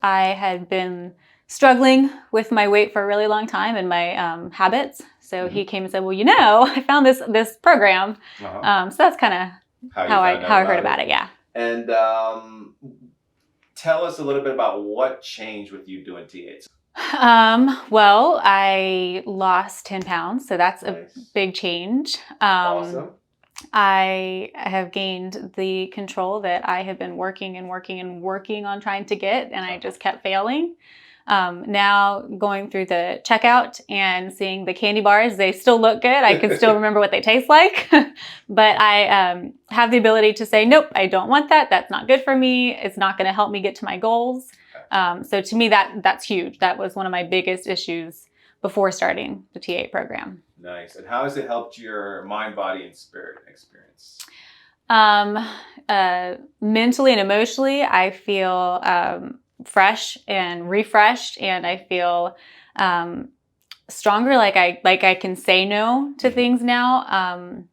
I had been struggling with my weight for a really long time and my habits. So he came and said, well, I found this program. So that's kind of how I heard about it. Yeah. And tell us a little bit about what changed with you doing T8. Well, I lost 10 pounds, so that's a big change. Awesome. I have gained the control that I have been working on trying to get, and I just kept failing. Now going through the checkout and seeing the candy bars, they still look good. I can still remember what they taste like, but I have the ability to say, nope, I don't want that. That's not good for me. It's not going to help me get to my goals. So to me, that's huge. That was one of my biggest issues before starting the T8 program. Nice. And how has it helped your mind, body, and spirit experience? Mentally and emotionally, I feel fresh and refreshed, and I feel stronger. Like I can say no to things now.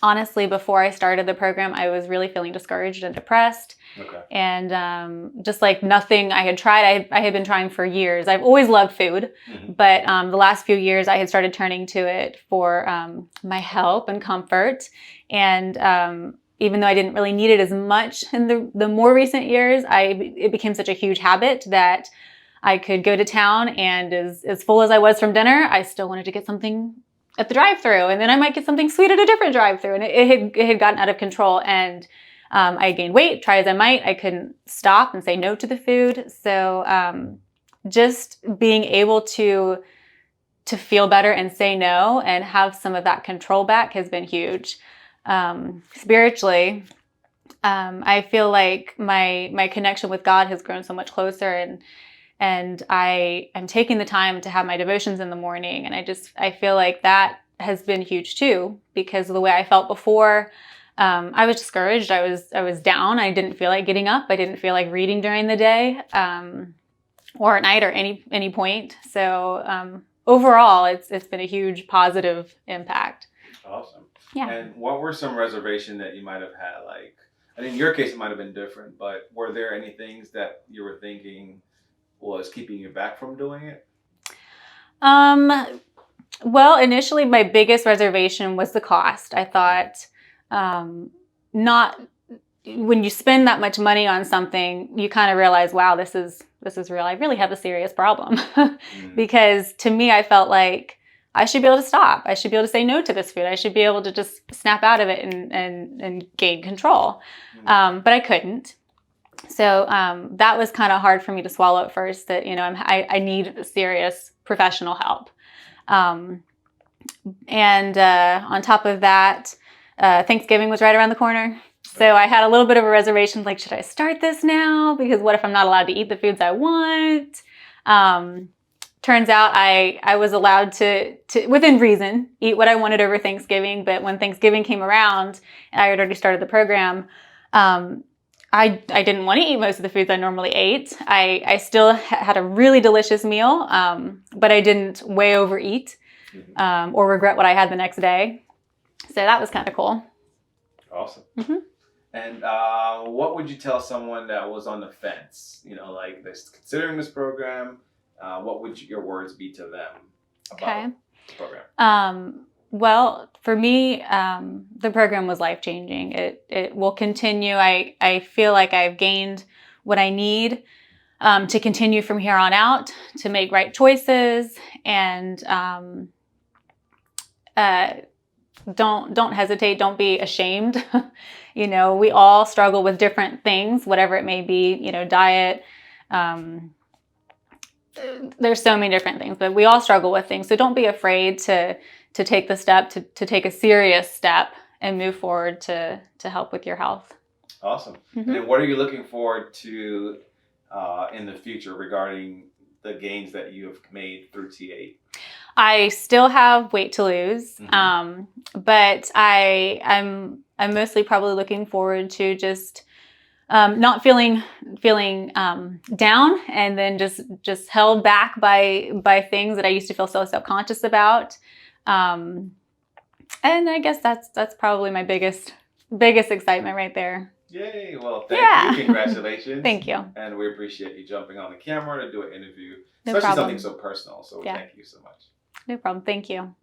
Honestly, before I started the program, I was really feeling discouraged and depressed. Okay. And just like nothing I had tried, I had been trying for years. I've always loved food, but the last few years I had started turning to it for my help and comfort. And even though I didn't really need it as much in the more recent years, it became such a huge habit that I could go to town, and as full as I was from dinner, I still wanted to get something at the drive-thru, and then I might get something sweet at a different drive-thru, and it had gotten out of control. And I gained weight, try as I might. I couldn't stop and say no to the food. So just being able to feel better and say no and have some of that control back has been huge. Spiritually, I feel like my connection with God has grown so much closer, and I am taking the time to have my devotions in the morning. And I feel like that has been huge too, because of the way I felt before. I was discouraged. I was down. I didn't feel like getting up. I didn't feel like reading during the day, or at night, or any point. So overall, it's been a huge positive impact. Awesome. Yeah. And what were some reservations that you might have had? Like, and in your case, it might have been different, but were there any things that you were thinking was keeping you back from doing it? Well, initially, my biggest reservation was the cost. I thought, not when you spend that much money on something, you kind of realize, wow, this is real. I really have a serious problem. Because to me, I felt like I should be able to stop. I should be able to say no to this food. I should be able to just snap out of it and gain control. But I couldn't. So that was kind of hard for me to swallow at first, that, I need serious professional help. And on top of that, Thanksgiving was right around the corner. So I had a little bit of a reservation, like, should I start this now? Because what if I'm not allowed to eat the foods I want? Turns out I was allowed to, within reason, eat what I wanted over Thanksgiving. But when Thanksgiving came around and I had already started the program, I didn't want to eat most of the foods I normally ate. I still had a really delicious meal, but I didn't way overeat or regret what I had the next day. So that was kind of cool. Awesome. And what would you tell someone that was on the fence, like this, considering this program? What would your words be to them about the program? Well, for me, the program was life-changing. It will continue. I feel like I've gained what I need to continue from here on out, to make right choices, and don't hesitate. Don't be ashamed. We all struggle with different things, whatever it may be, diet. There's so many different things, but we all struggle with things. So don't be afraid to take the step, to take a serious step and move forward to help with your health. Awesome. And then what are you looking forward to in the future regarding the gains that you have made through T8? I still have weight to lose, but I'm mostly probably looking forward to just not feeling down, and then just held back by things that I used to feel so self-conscious about. And I guess that's probably my biggest excitement right there. Yay! Well, thank you. Congratulations. Thank you. And we appreciate you jumping on the camera to do an interview, No especially problem. something so personal. So thank you so much. No problem. Thank you.